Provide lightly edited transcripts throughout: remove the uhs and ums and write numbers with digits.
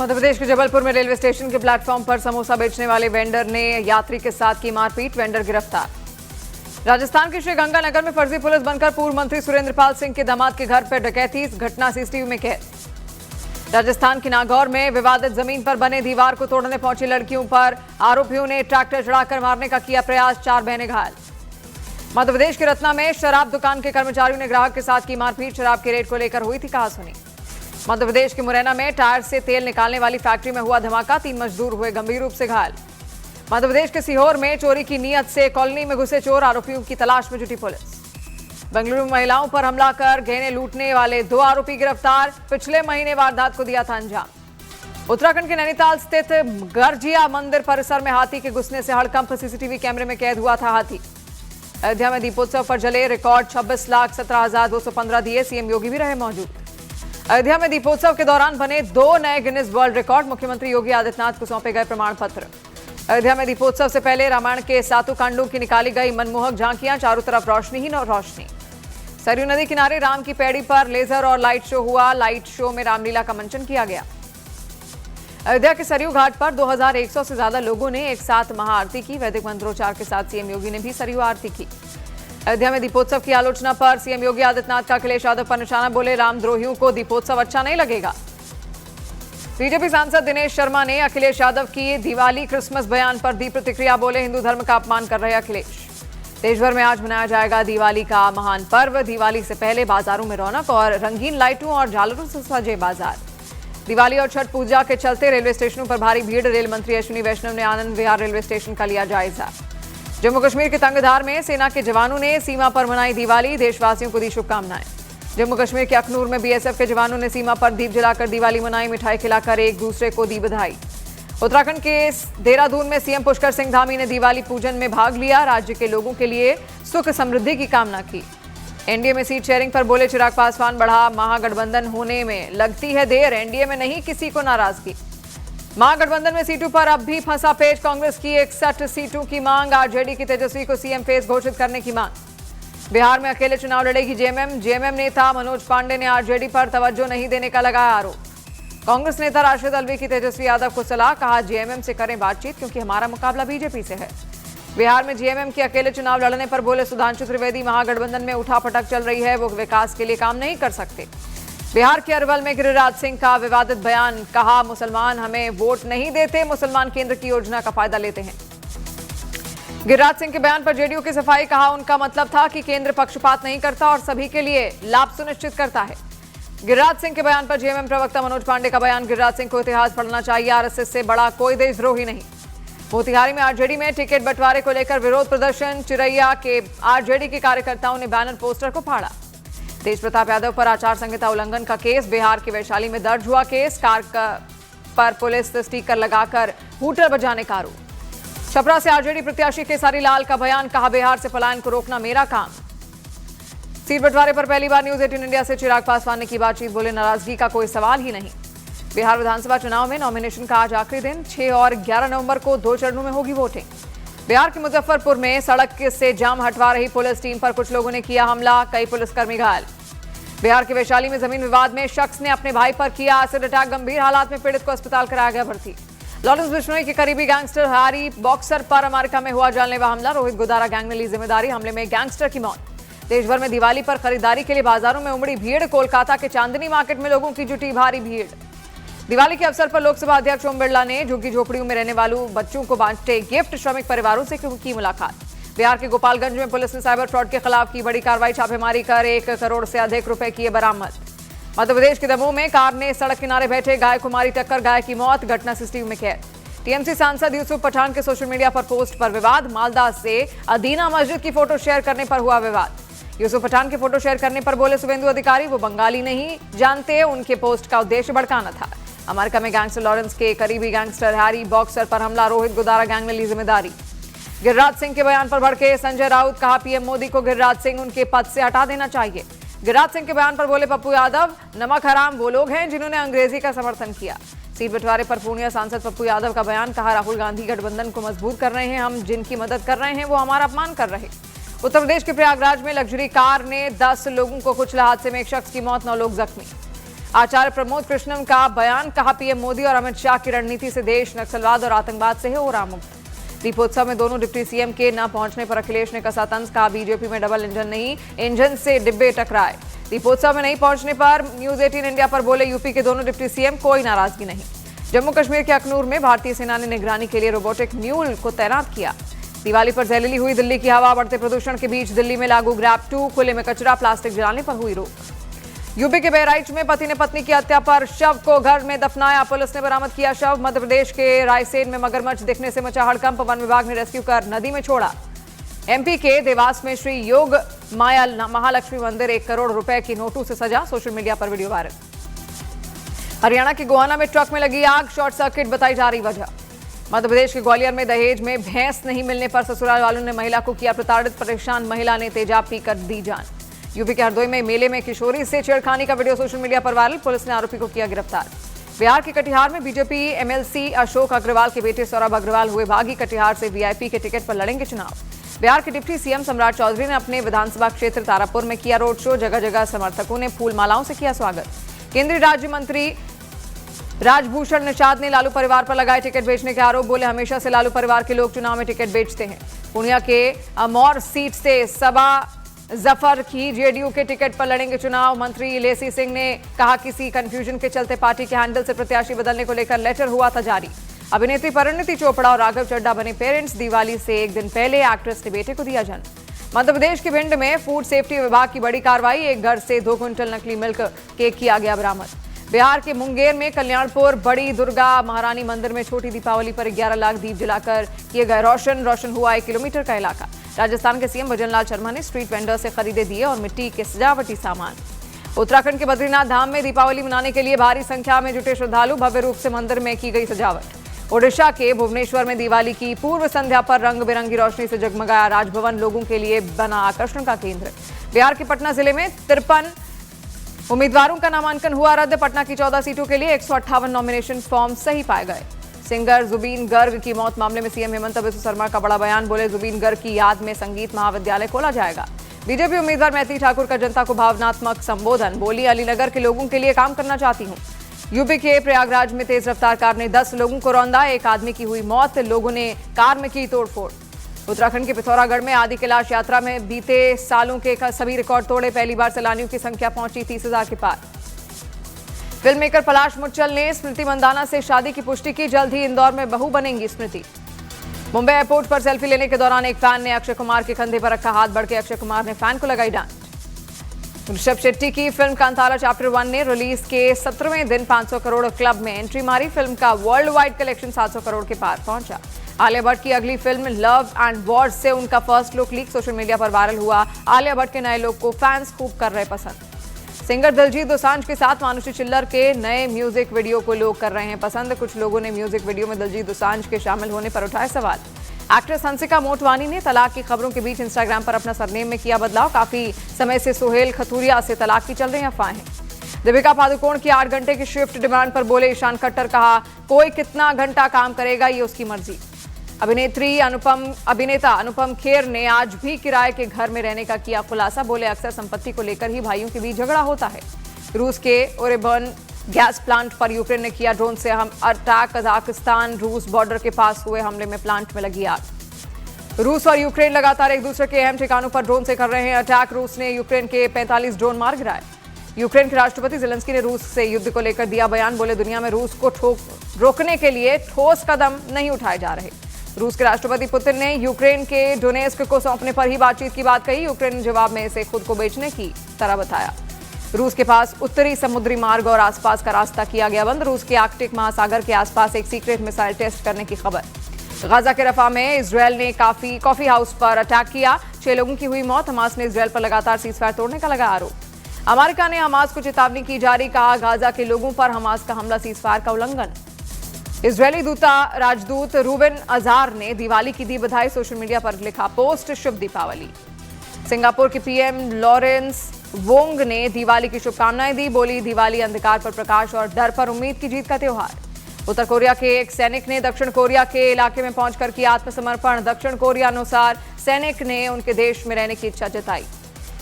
मध्य प्रदेश के जबलपुर में railway station के प्लेटफॉर्म पर समोसा बेचने वाले वेंडर ने यात्री के साथ की मारपीट, वेंडर गिरफ्तार। राजस्थान के श्रीगंगानगर में फर्जी पुलिस बनकर पूर्व मंत्री सुरेंद्रपाल सिंह के दामाद के घर पर डकैती, घटना सीसीटीवी में कैद। राजस्थान के नागौर में विवादित जमीन पर बने दीवार को तोड़ने पहुंची लड़कियों पर आरोपियों ने ट्रैक्टर चढ़ाकर मारने का किया प्रयास, 4 बहनें घायल। मध्य प्रदेश के रत्ना में शराब दुकान के कर्मचारियों ने ग्राहक के साथ की मारपीट, शराब के रेट को लेकर हुई थी कहासुनी। मध्य प्रदेश के मुरैना में टायर से तेल निकालने वाली फैक्ट्री में हुआ धमाका, 3 मजदूर हुए गंभीर रूप से घायल। मध्य प्रदेश के सीहोर में चोरी की नीयत से कॉलोनी में घुसे चोर, आरोपियों की तलाश में जुटी पुलिस। बेंगलुरु में महिलाओं पर हमला कर गहने लूटने वाले 2 आरोपी गिरफ्तार, पिछले महीने वारदात को दिया था अंजाम। उत्तराखंड के नैनीताल स्थित गर्जिया मंदिर परिसर में हाथी के घुसने से हड़कंप, सीसीटीवी कैमरे में कैद हुआ था हाथी। अयोध्या में दीपोत्सव पर जले रिकॉर्ड 26,17,215 दिए, सीएम योगी भी रहे मौजूद। अयोध्या में दीपोत्सव के दौरान बने 2 नए गिनीज वर्ल्ड रिकॉर्ड, मुख्यमंत्री योगी आदित्यनाथ को सौंपे गए प्रमाण पत्र। अयोध्या में दीपोत्सव से पहले रामायण के 7 कांडों की निकाली गई मनमोहक झांकियां, चारों तरफ रोशनी ही रोशनी। सरयू नदी किनारे राम की पैड़ी पर लेजर और लाइट शो हुआ, लाइट शो में रामलीला का मंचन किया गया। अयोध्या के सरयू घाट पर 2100 से ज्यादा लोगों ने एक साथ महाआरती की, वैदिक मंत्रोच्चार के साथ सीएम योगी ने भी सरयू आरती की। अयोध्या में दीपोत्सव की आलोचना पर सीएम योगी आदित्यनाथ का अखिलेश यादव पर निशाना, बोले रामद्रोहियों को दीपोत्सव अच्छा नहीं लगेगा। बीजेपी सांसद दिनेश शर्मा ने अखिलेश यादव की दिवाली क्रिसमस बयान पर दी प्रतिक्रिया, बोले हिंदू धर्म का अपमान कर रहे अखिलेश। देश भर में आज मनाया जाएगा दिवाली का महान पर्व, दिवाली से पहले बाजारों में रौनक और रंगीन लाइटों और झालरों से सजे बाजार। दिवाली और छठ पूजा के चलते रेलवे स्टेशनों पर भारी भीड़, रेल मंत्री अश्विनी वैष्णव ने आनंद विहार रेलवे स्टेशन का लिया जायजा। जम्मू कश्मीर के तंगधार में सेना के जवानों ने सीमा पर मनाई दिवाली, देशवासियों को दी शुभकामनाएं। जम्मू कश्मीर के अखनूर में बीएसएफ के जवानों ने सीमा पर दीप जलाकर दिवाली मनाई, मिठाई खिलाकर एक दूसरे को दी बधाई। उत्तराखंड के देहरादून में सीएम पुष्कर सिंह धामी ने दिवाली पूजन में भाग लिया, राज्य के लोगों के लिए सुख समृद्धि की कामना की। एनडीए में सीट शेयरिंग पर बोले चिराग पासवान, बढ़ा महागठबंधन होने में लगती है देर, एनडीए में नहीं किसी को नाराजगी। महागठबंधन में सीटों पर अब भी फंसा पेच, कांग्रेस की 61 सीटों की मांग, आरजेडी की तेजस्वी को सीएम फेस घोषित करने की मांग। बिहार में अकेले चुनाव लड़ेगी जेएमएम नेता मनोज पांडे ने आरजेडी पर तवज्जो नहीं देने का लगाया आरोप। कांग्रेस नेता राशिद अलवी की तेजस्वी यादव को सलाह, कहा जेएमएम से करें बातचीत क्योंकि हमारा मुकाबला बीजेपी से है। बिहार में जेएमएम के अकेले चुनाव लड़ने पर बोले सुधांशु त्रिवेदी, महागठबंधन में उठापटक चल रही है, वो विकास के लिए काम नहीं कर सकते। बिहार के अरवल में गिरिराज सिंह का विवादित बयान, कहा मुसलमान हमें वोट नहीं देते, मुसलमान केंद्र की योजना का फायदा लेते हैं। गिरिराज सिंह के बयान पर जेडीयू की सफाई, कहा उनका मतलब था कि केंद्र पक्षपात नहीं करता और सभी के लिए लाभ सुनिश्चित करता है। गिरिराज सिंह के बयान पर जेएमएम प्रवक्ता मनोज पांडे का बयान, गिरिराज सिंह को इतिहास पढ़ना चाहिए, आरएसएस से बड़ा कोई देशद्रोही नहीं। मोतिहारी में आरजेडी में टिकट बंटवारे को लेकर विरोध प्रदर्शन, चिरैया के आरजेडी के कार्यकर्ताओं ने बैनर पोस्टर को फाड़ा। तेज प्रताप यादव पर आचार संहिता उल्लंघन का केस, बिहार के वैशाली में दर्ज हुआ केस, कार पर पुलिस स्टिकर लगाकर हूटर बजाने का आरोप। छपरा से आरजेडी प्रत्याशी केसारी लाल का बयान, कहा बिहार से पलायन को रोकना मेरा काम। सीट बंटवारे पर पहली बार न्यूज 18 इंडिया से चिराग पासवान ने की बातचीत, बोले नाराजगी का कोई सवाल ही नहीं। बिहार विधानसभा चुनाव में नॉमिनेशन का आज आखिरी दिन, 6 और 11 नवंबर को 2 चरणों में होगी वोटिंग। बिहार के मुजफ्फरपुर में सड़क से जाम हटवा रही पुलिस टीम पर कुछ लोगों ने किया हमला, कई पुलिसकर्मी घायल। बिहार के वैशाली में जमीन विवाद में शख्स ने अपने भाई पर किया एसिड अटैक, गंभीर हालात में पीड़ित को अस्पताल कराया गया भर्ती। लॉरेंस बिश्नोई के करीबी गैंगस्टर हैरी बॉक्सर पर अमेरिका में हुआ जानलेवा हमला, रोहित गोदारा गैंग ने ली जिम्मेदारी, हमले में गैंगस्टर की मौत। देश भर में दिवाली पर खरीदारी के लिए बाजारों में उमड़ी भीड़, कोलकाता के चांदनी मार्केट में लोगों की जुटी भारी भीड़। दिवाली के अवसर पर लोकसभा अध्यक्ष ओम बिरला ने झुग्गी झोपड़ियों में रहने वालों बच्चों को बांटे गिफ्ट, श्रमिक परिवारों से की मुलाकात। बिहार के गोपालगंज में पुलिस ने साइबर फ्रॉड के खिलाफ की बड़ी कार्रवाई, छापेमारी कर 1 करोड़ से अधिक रुपए किए बरामद। मध्य प्रदेश के दमोह में कार ने सड़क किनारे बैठे गाय को मारी टक्कर, गाय की मौत, घटना सीसीटीवी में कैद। टीएमसी सांसद यूसुफ पठान के सोशल मीडिया पर पोस्ट पर विवाद, मालदा से अदीना मस्जिद की फोटो शेयर करने पर हुआ विवाद। यूसुफ पठान के फोटो शेयर करने पर बोले शुभेंदु अधिकारी, वो बंगाली नहीं जानते, उनके पोस्ट का उद्देश्य भड़काना था। अमेरिका में गैंगस्टर लॉरेंस के करीबी गैंगस्टर हैरी बॉक्सर पर हमला, रोहित गोदारा गैंग ने ली जिम्मेदारी। गिरिराज सिंह के बयान पर भड़के संजय राउत, कहा पीएम मोदी को गिरिराज सिंह उनके पद से हटा देना चाहिए। गिरिराज सिंह के बयान पर बोले पप्पू यादव, नमक हराम वो लोग हैं जिन्होंने अंग्रेजी का समर्थन किया। सीट बंटवारे पर पूर्णिया सांसद पप्पू यादव का बयान, कहा राहुल गांधी गठबंधन को मजबूत कर रहे हैं, हम जिनकी मदद कर रहे हैं वो हमारा अपमान कर रहे। उत्तर प्रदेश के प्रयागराज में लग्जरी कार ने 10 लोगों को कुचला, हादसे में एक शख्स की मौत, 9 लोग जख्मी। आचार्य प्रमोद कृष्णम का बयान, कहा पीएम मोदी और अमित शाह की रणनीति से देश नक्सलवाद और आतंकवाद से हो रहा मुक्त। दीपोत्सव में दोनों डिप्टी सीएम के न पहुंचने पर अखिलेश ने कसा तंज, कहा बीजेपी में डबल इंजन नहीं, इंजन से डिब्बे टकराए। दीपोत्सव में नहीं पहुंचने पर न्यूज 18 इंडिया पर बोले यूपी के दोनों डिप्टी सीएम, कोई नाराजगी नहीं। जम्मू कश्मीर के अखनूर में भारतीय सेना ने निगरानी के लिए रोबोटिक म्यूल को तैनात किया। दिवाली पर जहरीली हुई दिल्ली की हवा, बढ़ते प्रदूषण के बीच दिल्ली में लागू ग्रैब 2, खुले में कचरा प्लास्टिक जलाने पर हुई रोक। यूपी के बहराइच में पति ने पत्नी की हत्या पर शव को घर में दफनाया, पुलिस ने बरामद किया शव। मध्य प्रदेश के रायसेन में मगरमच्छ दिखने से मचा हड़कंप, वन विभाग ने रेस्क्यू कर नदी में छोड़ा। एमपी के देवास में श्री योग माया महालक्ष्मी मंदिर 1 करोड़ रुपए की नोटों से सजा, सोशल मीडिया पर वीडियो वायरल। हरियाणा के गोहाना में ट्रक में लगी आग, शॉर्ट सर्किट बताई जा रही वजह। मध्य प्रदेश के ग्वालियर में दहेज में भैंस नहीं मिलने पर ससुराल वालों ने महिला को किया प्रताड़ित, परेशान महिला ने तेजाब पीकर दी जान। यूपी के हरदोई में मेले में किशोरी से छेड़खानी का वीडियो सोशल मीडिया पर वायरल, पुलिस ने आरोपी को किया गिरफ्तार। बिहार के कटिहार में बीजेपी एमएलसी अशोक अग्रवाल के बेटे सौरभ अग्रवाल हुए बागी, कटिहार से वीआईपी के टिकट पर लड़ेंगे चुनाव। बिहार के डिप्टी सीएम सम्राट चौधरी ने अपने विधानसभा क्षेत्र तारापुर में किया रोड शो, जगह जगह समर्थकों ने फूल मालाओं से किया स्वागत। केंद्रीय राज्य मंत्री राजभूषण निषाद ने लालू परिवार पर लगाए टिकट बेचने के आरोप, बोले हमेशा से लालू परिवार के लोग चुनाव में टिकट बेचते हैं। पूर्णिया के अमौर सीट से सबा जफर की जेडीयू के टिकट पर लड़ेंगे चुनाव। मंत्री लेसी सिंह ने कहा किसी कंफ्यूजन के चलते पार्टी के हैंडल से प्रत्याशी बदलने को लेकर लेटर हुआ था जारी। अभिनेत्री परिणीति चोपड़ा और राघव चड्ढा बने पेरेंट्स, दिवाली से एक दिन पहले एक्ट्रेस ने बेटे को दिया जन्म। मध्य प्रदेश के भिंड में फूड सेफ्टी विभाग की बड़ी कार्रवाई, एक घर से 2 क्विंटल नकली मिल्क केक किया गया बरामद। बिहार के मुंगेर में कल्याणपुर बड़ी दुर्गा महारानी मंदिर में छोटी दीपावली पर 11 लाख दीप जलाकर किए गए रोशन हुआ 1 किलोमीटर का इलाका। राजस्थान के सीएम भजनलाल शर्मा ने स्ट्रीट वेंडर से खरीदे दिए और मिट्टी के सजावटी सामान। उत्तराखंड के बद्रीनाथ धाम में दीपावली मनाने के लिए भारी संख्या में जुटे श्रद्धालु, भव्य रूप से मंदिर में की गई सजावट। ओडिशा के भुवनेश्वर में दिवाली की पूर्व संध्या पर रंग बिरंगी रोशनी से जगमगाया राजभवन, लोगों के लिए बना आकर्षण का केंद्र। बिहार के पटना जिले में 53 उम्मीदवारों का नामांकन हुआ रद्द, पटना की 14 सीटों के लिए 158 नॉमिनेशन फॉर्म सही पाए गए। सिंगर जुबीन गर्ग की मौत मामले में सीएम हेमंत बिस्वा शर्मा का बड़ा बयान, बोले जुबीन गर्ग की याद में संगीत महाविद्यालय खोला जाएगा। बीजेपी उम्मीदवार मैथिली ठाकुर का जनता को भावनात्मक संबोधन, बोली अलीनगर के लोगों के लिए काम करना चाहती हूं। यूपी के प्रयागराज में तेज रफ्तार कार ने 10 लोगों को रौंदा, 1 आदमी की हुई मौत, लोगों ने कार में की तोड़फोड़। उत्तराखंड के पिथौरागढ़ में आदि कैलाश यात्रा में बीते सालों के सभी रिकॉर्ड तोड़े, पहली बार सैलानियों की संख्या पहुंची 30,000 के पार। फिल्म मेकर पलाश मुच्छल ने स्मृति मंदाना से शादी की पुष्टि की, जल्द ही इंदौर में बहू बनेंगी स्मृति। मुंबई एयरपोर्ट पर सेल्फी लेने के दौरान एक फैन ने अक्षय कुमार के कंधे पर रखा हाथ, बढ़ के अक्षय कुमार ने फैन को लगाई डांट। ऋषभ शेट्टी की फिल्म कांतारा चैप्टर 1 ने रिलीज के 17वें दिन 500 करोड़ क्लब में एंट्री मारी, फिल्म का वर्ल्ड वाइड कलेक्शन 700 करोड़ के पार पहुंचा। आलिया भट्ट की अगली फिल्म लव एंड वॉर्स से उनका first look leak social media पर वायरल हुआ, आलिया भट्ट के नए लुक को फैंस खूब कर रहे पसंद। सिंगर दिलजीत दोसांझ के साथ मानुषी चिल्लर के नए म्यूजिक वीडियो को लोग कर रहे हैं पसंद, कुछ लोगों ने म्यूजिक वीडियो में दिलजीत दोसांझ के शामिल होने पर उठाए सवाल। एक्ट्रेस हंसिका मोटवानी ने तलाक की खबरों के बीच इंस्टाग्राम पर अपना सरनेम में किया बदलाव, काफी समय से सोहेल खतूरिया से तलाक की चल रही अफवाहें। दीपिका पादुकोण की 8 घंटे की शिफ्ट डिमांड पर बोले ईशान खट्टर, कहा कोई कितना घंटा काम करेगा ये उसकी मर्जी। अभिनेता अनुपम खेर ने आज भी किराए के घर में रहने का किया खुलासा, बोले अक्सर संपत्ति को लेकर ही भाइयों के बीच झगड़ा होता है। रूस के ओरेबर्न गैस प्लांट पर यूक्रेन ने किया ड्रोन से अटैक, कजाकिस्तान रूस बॉर्डर के पास हुए हमले में प्लांट में लगी आग। रूस और यूक्रेन लगातार एक दूसरे के अहम ठिकानों पर ड्रोन से कर रहे हैं अटैक, रूस ने यूक्रेन के 45 ड्रोन मार गिराए। यूक्रेन के राष्ट्रपति जेलेंस्की ने रूस से युद्ध को लेकर दिया बयान, बोले दुनिया में रूस को रोकने के लिए ठोस कदम नहीं उठाए जा रहे। रूस के राष्ट्रपति पुतिन ने यूक्रेन के डोनेस्क को सौंपने पर ही बातचीत की बात कही, यूक्रेन ने जवाब में इसे खुद को बेचने की तरह बताया। रूस के पास उत्तरी समुद्री मार्ग और आसपास का रास्ता किया गया बंद, रूस के आर्कटिक महासागर के आसपास एक सीक्रेट मिसाइल टेस्ट करने की खबर। गाजा के रफा में इजरायल ने कॉफी हाउस पर अटैक किया, 6 लोगों की हुई मौत, हमास ने इजरायल पर लगातार सीजफायर तोड़ने का लगा आरोप। अमेरिका ने हमास को चेतावनी की जारी, कहा गाजा के लोगों पर हमास का हमला सीजफायर का उल्लंघन। इजरायली राजदूत रूबेन अजार ने दिवाली की दी बधाई, सोशल मीडिया पर लिखा पोस्ट शुभ दीपावली। सिंगापुर के पीएम लॉरेंस वोंग ने दिवाली की शुभकामनाएं दी, बोली दिवाली अंधकार पर प्रकाश और डर पर उम्मीद की जीत का त्योहार। उत्तर कोरिया के एक सैनिक ने दक्षिण कोरिया के इलाके में पहुंचकर किया आत्मसमर्पण, दक्षिण कोरिया अनुसार सैनिक ने उनके देश में रहने की इच्छा जताई।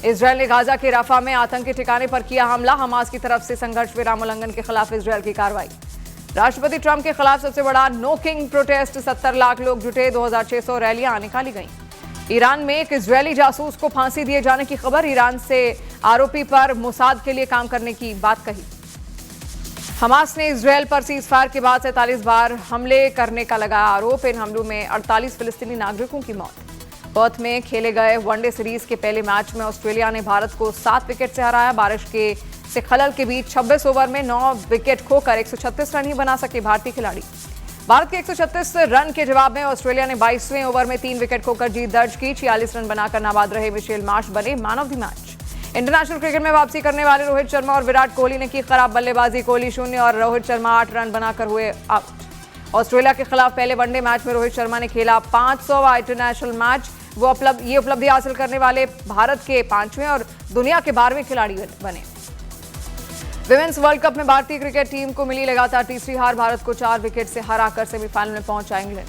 इजरायल ने गाजा के रफा में आतंकी ठिकाने पर किया हमला। हमास की तरफ से संघर्ष विराम उल्लंघन के खिलाफ इजरायल की कार्रवाई। राष्ट्रपति ट्रंप के खिलाफ सबसे बड़ा नो किंग प्रोटेस्ट, 70 लाख लोग जुटे, 2600 रैलियां निकाली गईं। ईरान में एक इजरायली जासूस को फांसी दिए जाने की खबर। ईरान से आरोपी पर मोसाद के लिए काम करने की बात कही। हमास ने इजरायल पर सीजफायर के बाद 47 बार हमले करने का लगाया आरोप। इन हमलों में 48 फिलिस्तीनी नागरिकों की मौत। पर्थ में खेले गए वनडे सीरीज के पहले मैच में ऑस्ट्रेलिया ने भारत को 7 विकेट से हराया। बारिश से खलल के बीच 26 ओवर में 9 विकेट खोकर 136 रन ही बना सके भारतीय खिलाड़ी। भारत के 136 रन के जवाब में ऑस्ट्रेलिया ने 22वें ओवर में 3 विकेट खोकर जीत दर्ज की। 46 रन बनाकर नाबाद रहे मिशेल मार्श बने man of the match. International cricket में वापसी करने वाले रोहित शर्मा और विराट कोहली ने की खराब बल्लेबाजी। कोहली 0 और रोहित शर्मा 8 रन बनाकर हुए आउट। ऑस्ट्रेलिया के खिलाफ पहले वनडे मैच में रोहित शर्मा ने खेला 500वां इंटरनेशनल मैच। वो ये उपलब्धि हासिल करने वाले भारत के 5वें और दुनिया के 12वें खिलाड़ी बने। विमेंस वर्ल्ड कप में भारतीय क्रिकेट टीम को मिली लगातार तीसरी हार। भारत को 4 विकेट से हराकर सेमीफाइनल में पहुंचा इंग्लैंड।